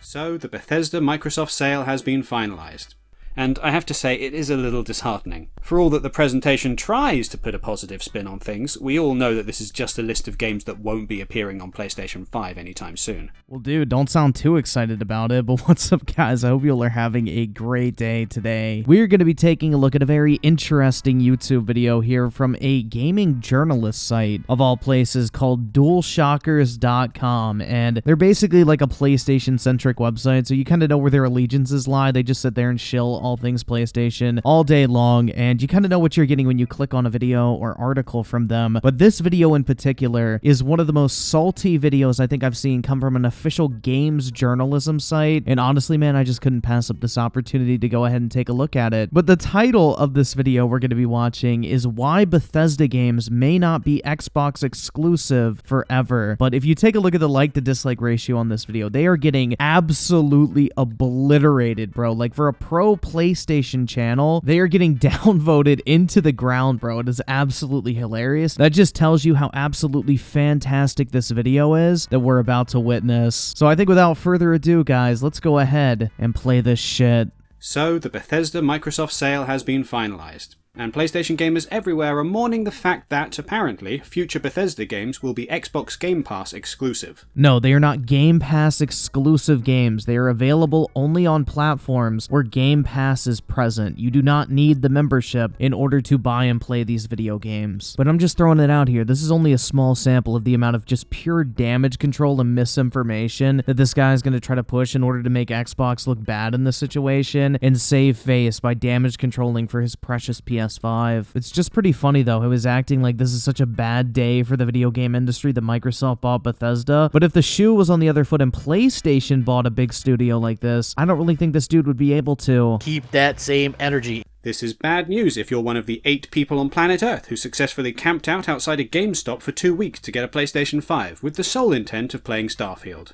So, the Bethesda-Microsoft sale has been finalised. And I have to say, it is a little disheartening. For all that the presentation tries to put a positive spin on things, we all know that this is just a list of games that won't be appearing on PlayStation 5 anytime soon. Well, dude, don't sound too excited about it, but what's up, guys? I hope you all are having a great day today. We're going to be taking a look at a very interesting YouTube video here from a gaming journalist site, of all places, called dualshockers.com, and they're basically like a PlayStation-centric website, so you kind of know where their allegiances lie. They just sit there and shill all things PlayStation all day long, and you kind of know what you're getting when you click on a video or article from them. But this video in particular is one of the most salty videos I think I've seen come from an official games journalism site, and honestly, man, I just couldn't pass up this opportunity to go ahead and take a look at it. But the title of this video we're going to be watching is Why Bethesda Games May Not Be Xbox Exclusive Forever. But if you take a look at the like to dislike ratio on this video, they are getting absolutely obliterated, bro. Like, for a pro PlayStation channel, they are getting downvoted into the ground, bro. It is absolutely hilarious. That just tells you how absolutely fantastic this video is that we're about to witness. So I think without further ado, guys, let's go ahead and play this shit. So, the Bethesda-Microsoft sale has been finalised. And PlayStation gamers everywhere are mourning the fact that, apparently, future Bethesda games will be Xbox Game Pass exclusive. No, they are not Game Pass exclusive games. They are available only on platforms where Game Pass is present. You do not need the membership in order to buy and play these video games. But I'm just throwing it out here. This is only a small sample of the amount of just pure damage control and misinformation that this guy is going to try to push in order to make Xbox look bad in this situation and save face by damage controlling for his precious PS5. It's just pretty funny, though, how he's acting like this is such a bad day for the video game industry that Microsoft bought Bethesda. But if the shoe was on the other foot and PlayStation bought a big studio like this, I don't really think this dude would be able to keep that same energy. This is bad news if you're one of the 8 people on planet Earth who successfully camped out outside a GameStop for 2 weeks to get a PlayStation 5 with the sole intent of playing Starfield.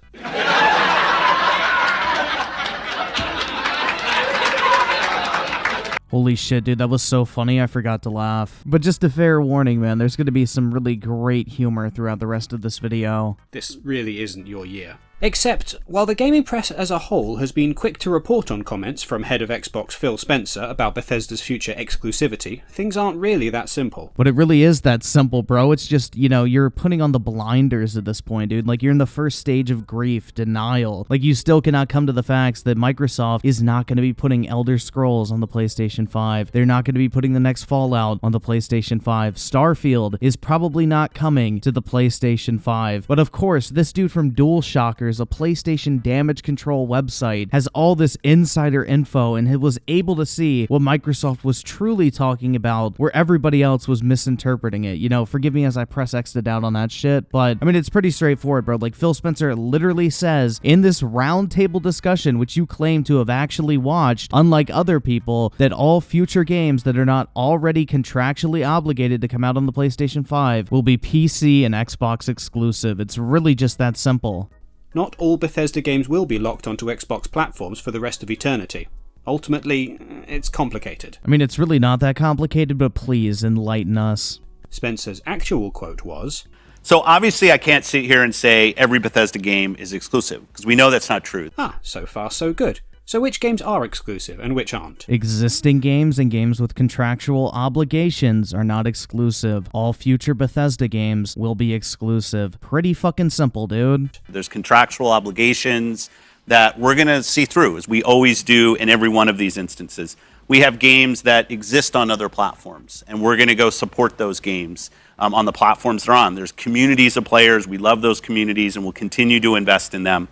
Holy shit, dude, that was so funny, I forgot to laugh. But just a fair warning, man, there's going to be some really great humor throughout the rest of this video. This really isn't your year. Except, while the gaming press as a whole has been quick to report on comments from head of Xbox Phil Spencer about Bethesda's future exclusivity, things aren't really that simple. But it really is that simple, bro. It's just, you know, you're putting on the blinders at this point, dude. Like, you're in the first stage of grief, denial. Like, you still cannot come to the facts that Microsoft is not going to be putting Elder Scrolls on the PlayStation 5. They're not going to be putting the next Fallout on the PlayStation 5. Starfield is probably not coming to the PlayStation 5. But of course, this dude from DualShockers, a PlayStation damage control website, has all this insider info and was able to see what Microsoft was truly talking about where everybody else was misinterpreting it. You know, forgive me as I press X'd out on that shit, but I mean, it's pretty straightforward, bro. Like, Phil Spencer literally says in this roundtable discussion, which you claim to have actually watched, unlike other people, that all future games that are not already contractually obligated to come out on the PlayStation 5 will be PC and Xbox exclusive. It's really just that simple. Not all Bethesda games will be locked onto Xbox platforms for the rest of eternity. Ultimately, it's complicated. I mean, it's really not that complicated, but please enlighten us. Spencer's actual quote was, "So obviously I can't sit here and say every Bethesda game is exclusive, because we know that's not true." So far so good. So which games are exclusive and which aren't? Existing games and games with contractual obligations are not exclusive. All future Bethesda games will be exclusive. Pretty fucking simple, dude. There's contractual obligations that we're going to see through, as we always do in every one of these instances. We have games that exist on other platforms, and we're going to go support those games on the platforms they're on. There's communities of players. We love those communities, and we'll continue to invest in them.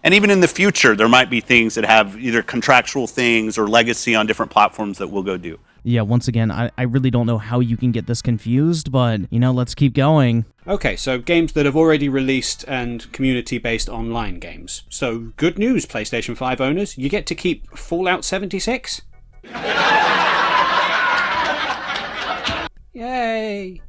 And even in the future, there might be things that have either contractual things or legacy on different platforms that we'll go do. Yeah, once again, I really don't know how you can get this confused, but, you know, let's keep going. Okay, so games that have already released and community-based online games. So, good news, PlayStation 5 owners, you get to keep Fallout 76? Yay!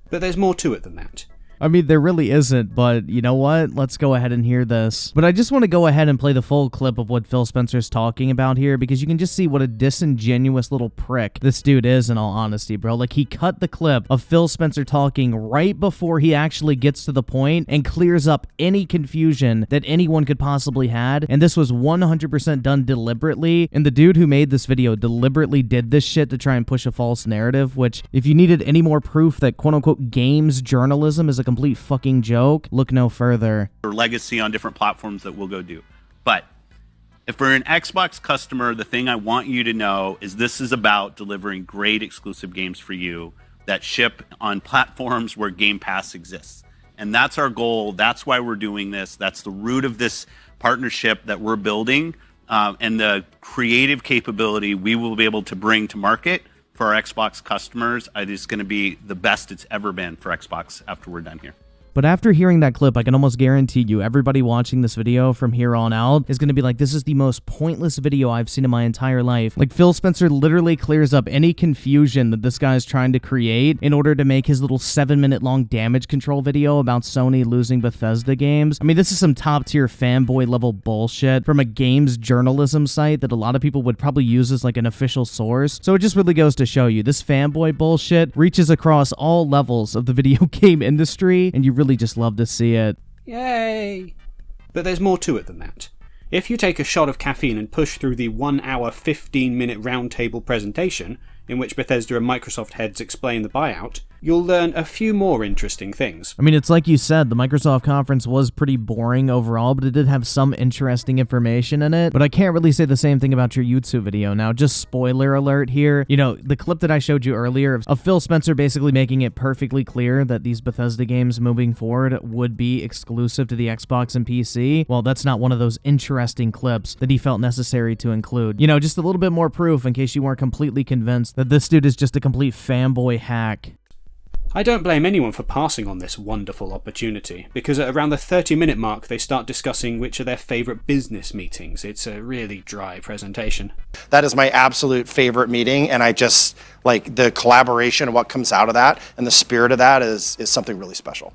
But there's more to it than that. I mean, there really isn't, but you know what? Let's go ahead and hear this. But I just want to go ahead and play the full clip of what Phil Spencer's talking about here, because you can just see what a disingenuous little prick this dude is, in all honesty, bro. Like, he cut the clip of Phil Spencer talking right before he actually gets to the point and clears up any confusion that anyone could possibly had, and this was 100% done deliberately, and the dude who made this video deliberately did this shit to try and push a false narrative, which, if you needed any more proof that quote-unquote games journalism is a complete fucking joke, look no further. Or legacy on different platforms that we'll go do. But if we're an Xbox customer, the thing I want you to know is this is about delivering great exclusive games for you that ship on platforms where Game Pass exists. And that's our goal. That's why we're doing this. That's the root of this partnership that we're building, and the creative capability we will be able to bring to market for our Xbox customers. It's going to be the best it's ever been for Xbox after we're done here. But after hearing that clip, I can almost guarantee you everybody watching this video from here on out is going to be like, this is the most pointless video I've seen in my entire life. Like, Phil Spencer literally clears up any confusion that this guy is trying to create in order to make his little 7-minute long damage control video about Sony losing Bethesda Games. I mean, this is some top-tier fanboy level bullshit from a games journalism site that a lot of people would probably use as like an official source. So it just really goes to show you, this fanboy bullshit reaches across all levels of the video game industry, and you really just love to see it. Yay! But there's more to it than that. If you take a shot of caffeine and push through the 1 hour 15-minute roundtable presentation, in which Bethesda and Microsoft heads explain the buyout, you'll learn a few more interesting things. I mean, it's like you said, the Microsoft conference was pretty boring overall, but it did have some interesting information in it. But I can't really say the same thing about your YouTube video. Now, just spoiler alert here, you know, the clip that I showed you earlier of Phil Spencer basically making it perfectly clear that these Bethesda games moving forward would be exclusive to the Xbox and PC, well, that's not one of those interesting clips that he felt necessary to include. You know, just a little bit more proof in case you weren't completely convinced that this dude is just a complete fanboy hack. I don't blame anyone for passing on this wonderful opportunity, because at around the 30-minute mark they start discussing which are their favourite business meetings. It's a really dry presentation. That is my absolute favorite meeting, and I just, like, the collaboration and what comes out of that, and the spirit of that is something really special.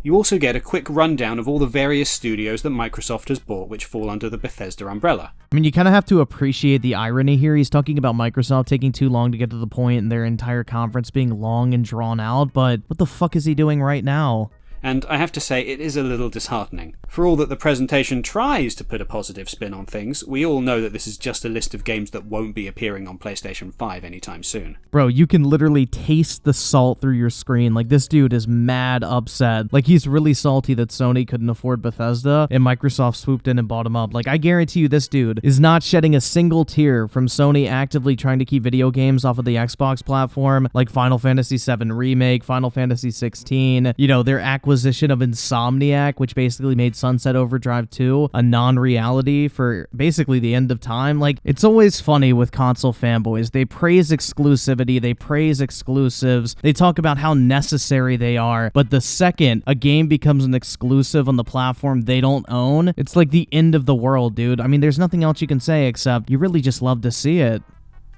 You also get a quick rundown of all the various studios that Microsoft has bought which fall under the Bethesda umbrella. I mean, you kind of have to appreciate the irony here. He's talking about Microsoft taking too long to get to the point and their entire conference being long and drawn out, but what the fuck is he doing right now? And I have to say, it is a little disheartening. For all that the presentation tries to put a positive spin on things, we all know that this is just a list of games that won't be appearing on PlayStation 5 anytime soon. Bro, you can literally taste the salt through your screen. Like, this dude is mad upset. Like, he's really salty that Sony couldn't afford Bethesda and Microsoft swooped in and bought him up. Like, I guarantee you this dude is not shedding a single tear from Sony actively trying to keep video games off of the Xbox platform, like Final Fantasy VII Remake, Final Fantasy 16, you know, their acquisition of Insomniac, which basically made Sunset Overdrive 2 a non-reality for basically the end of time. Like, it's always funny with console fanboys. They praise exclusivity, they praise exclusives, they talk about how necessary they are, but the second a game becomes an exclusive on the platform they don't own, it's like the end of the world, dude. I mean, there's nothing else you can say except you really just love to see it.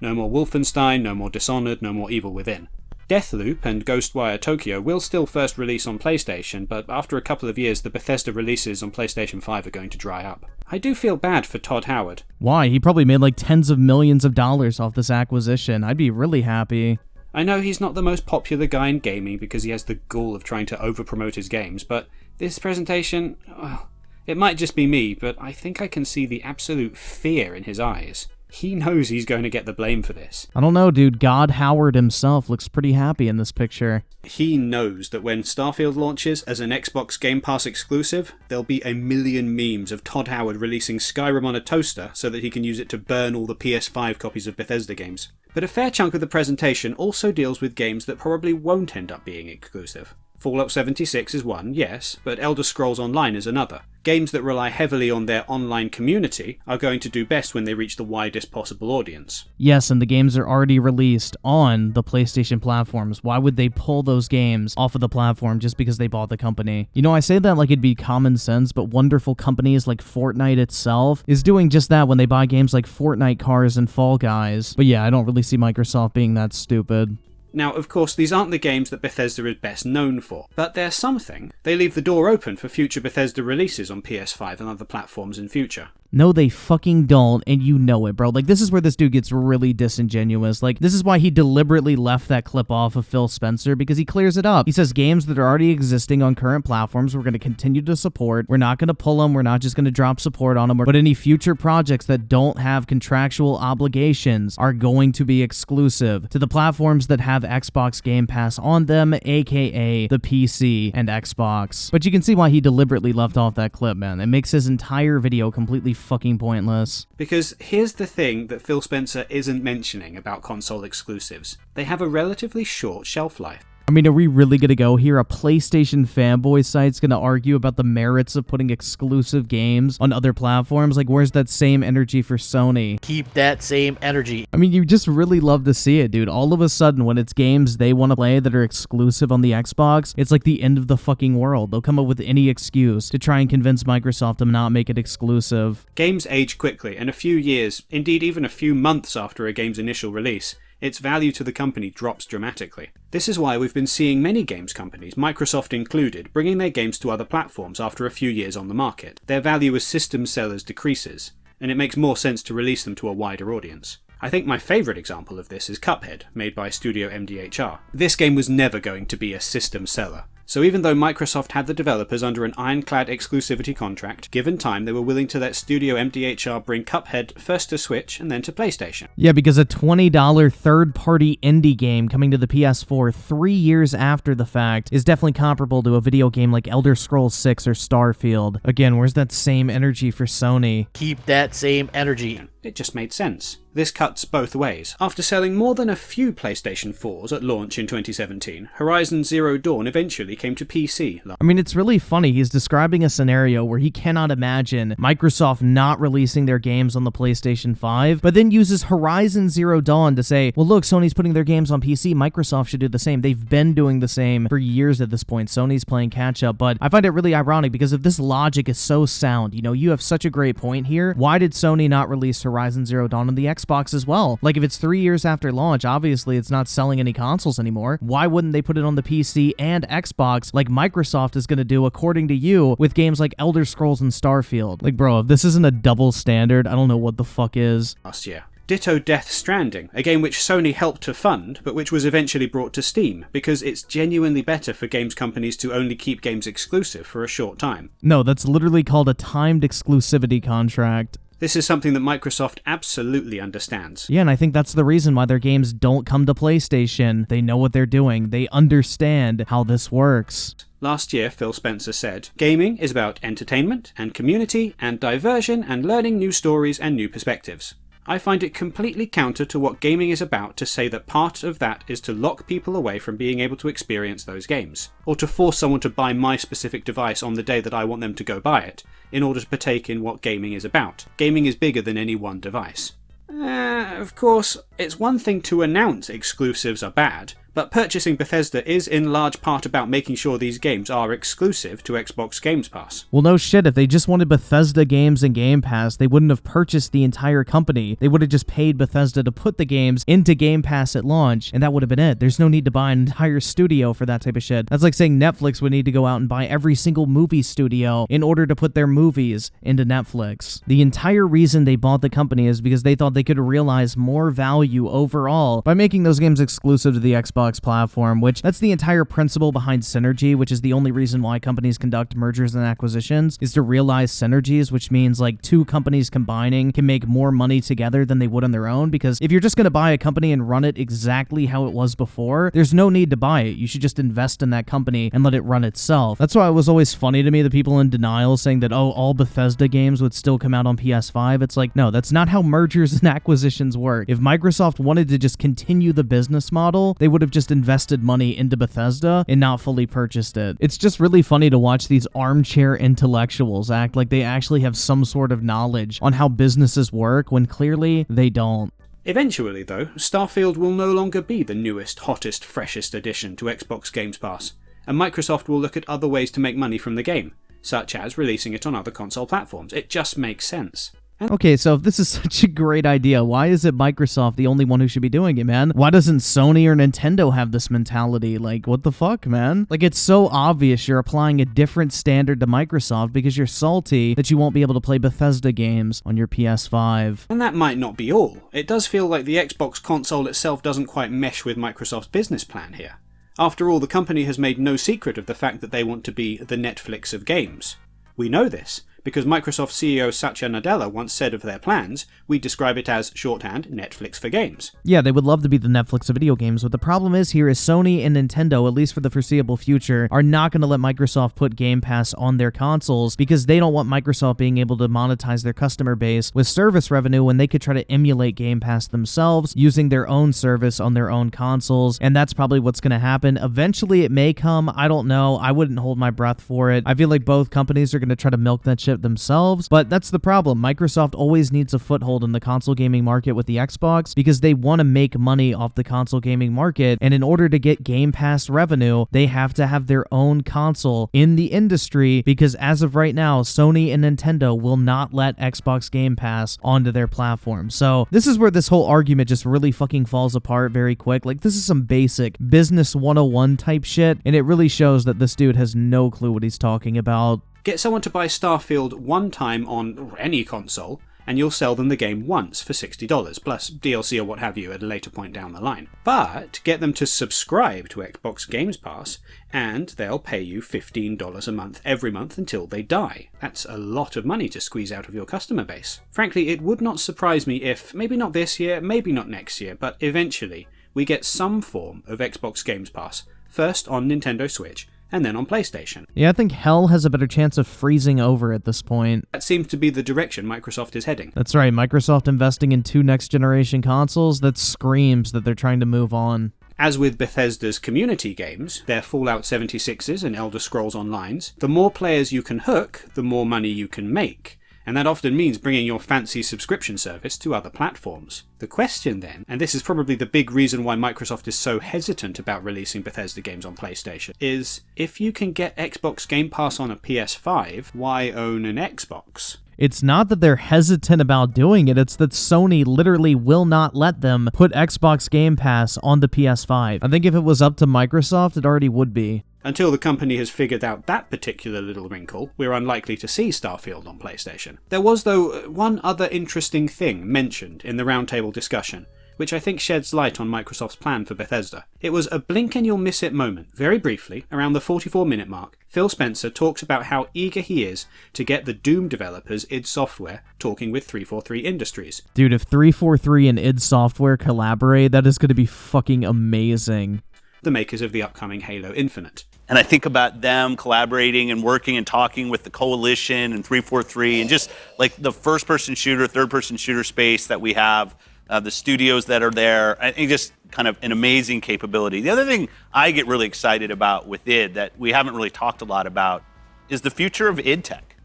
No more Wolfenstein, no more Dishonored, no more Evil Within. Deathloop and Ghostwire Tokyo will still first release on PlayStation, but after a couple of years the Bethesda releases on PlayStation 5 are going to dry up. I do feel bad for Todd Howard. Why? He probably made like tens of millions of dollars off this acquisition. I'd be really happy. I know he's not the most popular guy in gaming because he has the gall of trying to over-promote his games, but this presentation, well, it might just be me, but I think I can see the absolute fear in his eyes. He knows he's going to get the blame for this. I don't know, dude. God Howard himself looks pretty happy in this picture. He knows that when Starfield launches as an Xbox Game Pass exclusive, there'll be a million memes of Todd Howard releasing Skyrim on a toaster so that he can use it to burn all the PS5 copies of Bethesda games. But a fair chunk of the presentation also deals with games that probably won't end up being exclusive. Fallout 76 is one, yes, but Elder Scrolls Online is another. Games that rely heavily on their online community are going to do best when they reach the widest possible audience. Yes, and the games are already released on the PlayStation platforms. Why would they pull those games off of the platform just because they bought the company? You know, I say that like it'd be common sense, but wonderful companies like Fortnite itself is doing just that when they buy games like Fortnite Cars and Fall Guys. But yeah, I don't really see Microsoft being that stupid. Now, of course, these aren't the games that Bethesda is best known for, but they're something. They leave the door open for future Bethesda releases on PS5 and other platforms in future. No, they fucking don't, and you know it, bro. Like, this is where this dude gets really disingenuous. Like, this is why he deliberately left that clip off of Phil Spencer, because he clears it up. He says games that are already existing on current platforms, we're going to continue to support. We're not going to pull them. We're not just going to drop support on them. But any future projects that don't have contractual obligations are going to be exclusive to the platforms that have Xbox Game Pass on them, aka the PC and Xbox. But you can see why he deliberately left off that clip, man. It makes his entire video completely fucking pointless. Because here's the thing that Phil Spencer isn't mentioning about console exclusives. They have a relatively short shelf life. I mean, are we really going to go here? A PlayStation fanboy site's going to argue about the merits of putting exclusive games on other platforms? Like, where's that same energy for Sony? Keep that same energy. I mean, you just really love to see it, dude. All of a sudden, when it's games they want to play that are exclusive on the Xbox, it's like the end of the fucking world. They'll come up with any excuse to try and convince Microsoft to not make it exclusive. Games age quickly, and a few years, indeed even a few months after a game's initial release, its value to the company drops dramatically. This is why we've been seeing many games companies, Microsoft included, bringing their games to other platforms after a few years on the market. Their value as system sellers decreases, and it makes more sense to release them to a wider audience. I think my favourite example of this is Cuphead, made by Studio MDHR. This game was never going to be a system seller. So even though Microsoft had the developers under an ironclad exclusivity contract, given time they were willing to let Studio MDHR bring Cuphead first to Switch and then to PlayStation. Yeah, because a $20 third-party indie game coming to the PS4 3 years after the fact is definitely comparable to a video game like Elder Scrolls 6 or Starfield. Again, where's that same energy for Sony? Keep that same energy. It just made sense. This cuts both ways. After selling more than a few PlayStation 4s at launch in 2017, Horizon Zero Dawn eventually came to PC. I mean, it's really funny. He's describing a scenario where he cannot imagine Microsoft not releasing their games on the PlayStation 5, but then uses Horizon Zero Dawn to say, well, look, Sony's putting their games on PC. Microsoft should do the same. They've been doing the same for years at this point. Sony's playing catch up, but I find it really ironic because if this logic is so sound, you know, you have such a great point here. Why did Sony not release Horizon Zero Dawn on the Xbox as well? Like, if it's 3 years after launch, obviously it's not selling any consoles anymore. Why wouldn't they put it on the PC and Xbox like Microsoft is going to do, according to you, with games like Elder Scrolls and Starfield? Like, bro, if this isn't a double standard, I don't know what the fuck is. Last year. Ditto Death Stranding, a game which Sony helped to fund, but which was eventually brought to Steam, because it's genuinely better for games companies to only keep games exclusive for a short time. No, that's literally called a timed exclusivity contract. This is something that Microsoft absolutely understands. Yeah, and I think that's the reason why their games don't come to PlayStation. They know what they're doing. They understand how this works. Last year, Phil Spencer said, "Gaming is about entertainment and community and diversion and learning new stories and new perspectives. I find it completely counter to what gaming is about to say that part of that is to lock people away from being able to experience those games, or to force someone to buy my specific device on the day that I want them to go buy it, in order to partake in what gaming is about. Gaming is bigger than any one device." Of course, it's one thing to announce exclusives are bad, but purchasing Bethesda is in large part about making sure these games are exclusive to Xbox Games Pass. Well, no shit, if they just wanted Bethesda games and Game Pass, they wouldn't have purchased the entire company. They would have just paid Bethesda to put the games into Game Pass at launch, and that would have been it. There's no need to buy an entire studio for that type of shit. That's like saying Netflix would need to go out and buy every single movie studio in order to put their movies into Netflix. The entire reason they bought the company is because they thought they could realize more value overall by making those games exclusive to the Xbox platform, which that's the entire principle behind synergy, which is the only reason why companies conduct mergers and acquisitions, is to realize synergies, which means like two companies combining can make more money together than they would on their own. Because if you're just going to buy a company and run it exactly how it was before, there's no need to buy it. You should just invest in that company and let it run itself. That's why it was always funny to me, the people in denial saying that, oh, all Bethesda games would still come out on PS5. It's like, no, that's not how mergers and acquisitions work. If Microsoft wanted to just continue the business model, they would have just invested money into Bethesda and not fully purchased it. It's just really funny to watch these armchair intellectuals act like they actually have some sort of knowledge on how businesses work when clearly they don't. Eventually, though, Starfield will no longer be the newest, hottest, freshest addition to Xbox Games Pass, and Microsoft will look at other ways to make money from the game, such as releasing it on other console platforms. It just makes sense. Okay, so if this is such a great idea, why is it Microsoft the only one who should be doing it, man? Why doesn't Sony or Nintendo have this mentality? Like, what the fuck, man? Like, it's so obvious you're applying a different standard to Microsoft because you're salty that you won't be able to play Bethesda games on your PS5. And that might not be all. It does feel like the Xbox console itself doesn't quite mesh with Microsoft's business plan here. After all, the company has made no secret of the fact that they want to be the Netflix of games. We know this, because Microsoft CEO Satya Nadella once said of their plans, we describe it as, shorthand, Netflix for games. Yeah, they would love to be the Netflix of video games, but the problem is here is Sony and Nintendo, at least for the foreseeable future, are not going to let Microsoft put Game Pass on their consoles because they don't want Microsoft being able to monetize their customer base with service revenue when they could try to emulate Game Pass themselves using their own service on their own consoles, and that's probably what's going to happen. Eventually it may come, I don't know, I wouldn't hold my breath for it. I feel like both companies are going to try to milk that shit themselves, but that's the problem. Microsoft always needs a foothold in the console gaming market with the Xbox because they want to make money off the console gaming market, and in order to get Game Pass revenue, they have to have their own console in the industry because as of right now, Sony and Nintendo will not let Xbox Game Pass onto their platform. So this is where this whole argument just really fucking falls apart very quick. Like, this is some basic business 101 type shit, and it really shows that this dude has no clue what he's talking about. Get someone to buy Starfield one time on any console, and you'll sell them the game once for $60, plus DLC or what have you at a later point down the line. But get them to subscribe to Xbox Games Pass, and they'll pay you $15 a month every month until they die. That's a lot of money to squeeze out of your customer base. Frankly, it would not surprise me if, maybe not this year, maybe not next year, but eventually, we get some form of Xbox Games Pass, first on Nintendo Switch, and then on PlayStation. Yeah, I think hell has a better chance of freezing over at this point. That seems to be the direction Microsoft is heading. That's right, Microsoft investing in 2 next-generation consoles, that screams that they're trying to move on. As with Bethesda's community games, their Fallout 76s and Elder Scrolls Onlines, the more players you can hook, the more money you can make. And that often means bringing your fancy subscription service to other platforms. The question then, and this is probably the big reason why Microsoft is so hesitant about releasing Bethesda games on PlayStation, is if you can get Xbox Game Pass on a PS5, why own an Xbox? It's not that they're hesitant about doing it, it's that Sony literally will not let them put Xbox Game Pass on the PS5. I think if it was up to Microsoft, it already would be. Until the company has figured out that particular little wrinkle, we're unlikely to see Starfield on PlayStation. There was, though, one other interesting thing mentioned in the roundtable discussion, which I think sheds light on Microsoft's plan for Bethesda. It was a blink and you'll miss it moment. Very briefly, around the 44-minute mark, Phil Spencer talks about how eager he is to get the Doom developers id Software talking with 343 Industries. Dude, if 343 and id Software collaborate, that is going to be fucking amazing. The makers of the upcoming Halo Infinite. And I think about them collaborating and working and talking with the Coalition and 343 and just like the first-person shooter, third-person shooter space that we have, the studios that are there. I think just kind of an amazing capability. The other thing I get really excited about with id that we haven't really talked a lot about is the future of id tech.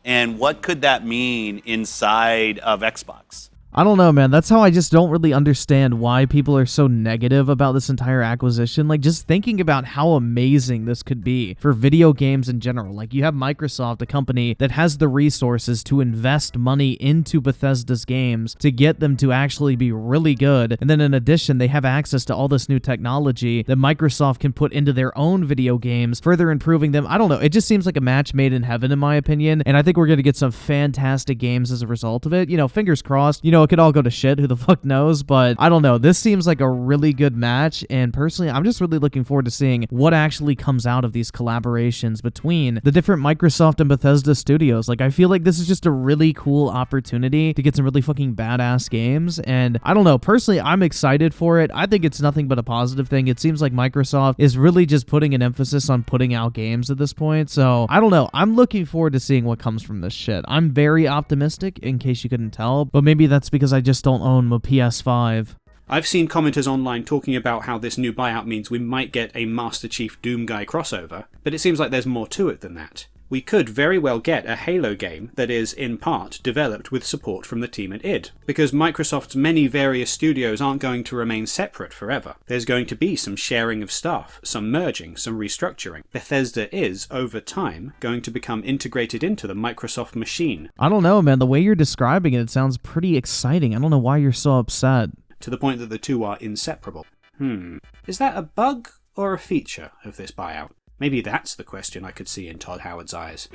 And what could that mean inside of Xbox? I don't know, man. That's how I just don't really understand why people are so negative about this entire acquisition. Like, just thinking about how amazing this could be for video games in general. Like, you have Microsoft, a company that has the resources to invest money into Bethesda's games to get them to actually be really good. And then in addition, they have access to all this new technology that Microsoft can put into their own video games, further improving them. I don't know. It just seems like a match made in heaven, in my opinion. And I think we're going to get some fantastic games as a result of it. You know, fingers crossed. You know, it could all go to shit, who the fuck knows, but I don't know. This seems like a really good match, and personally, I'm just really looking forward to seeing what actually comes out of these collaborations between the different Microsoft and Bethesda studios. Like, I feel like this is just a really cool opportunity to get some really fucking badass games, and I don't know. Personally, I'm excited for it. I think it's nothing but a positive thing. It seems like Microsoft is really just putting an emphasis on putting out games at this point, so I don't know. I'm looking forward to seeing what comes from this shit. I'm very optimistic, in case you couldn't tell, but maybe that's because I just don't own my PS5. I've seen commenters online talking about how this new buyout means we might get a Master Chief Doom Guy crossover, but it seems like there's more to it than that. we could very well get a Halo game that is, in part, developed with support from the team at id. Because Microsoft's many various studios aren't going to remain separate forever. There's going to be some sharing of staff, some merging, some restructuring. Bethesda is, over time, going to become integrated into the Microsoft machine. I don't know, man. The way you're describing it sounds pretty exciting. I don't know why you're so upset. To the point that the two are inseparable. Is that a bug or a feature of this buyout? Maybe that's the question I could see in Todd Howard's eyes.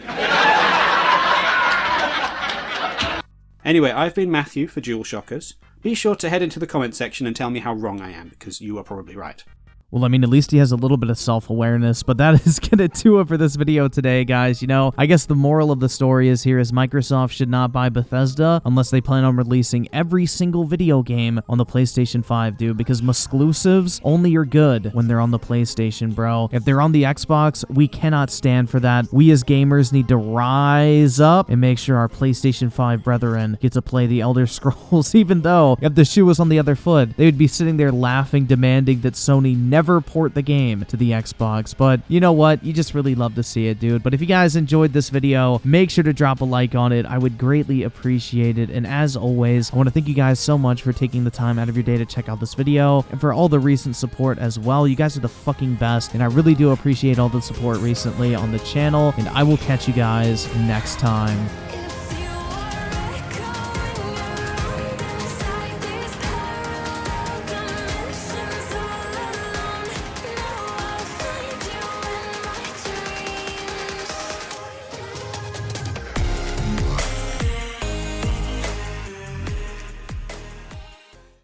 Anyway, I've been Matthew for dualshockers. Be sure to head into the comment section and tell me how wrong I am, because you are probably right. Well, I mean, at least he has a little bit of self-awareness, but that is going to do it for this video today, guys. You know, I guess the moral of the story is Microsoft should not buy Bethesda unless they plan on releasing every single video game on the PlayStation 5, dude, because exclusives only are good when they're on the PlayStation, bro. If they're on the Xbox, we cannot stand for that. We as gamers need to rise up and make sure our PlayStation 5 brethren get to play the Elder Scrolls, even though if the shoe was on the other foot, they would be sitting there laughing, demanding that Sony never port the game to the Xbox. But you know what? You just really love to see it, dude. But if you guys enjoyed this video, make sure to drop a like on it. I would greatly appreciate it. And as always, I want to thank you guys so much for taking the time out of your day to check out this video and for all the recent support as well. You guys are the fucking best, and I really do appreciate all the support recently on the channel, and I will catch you guys next time.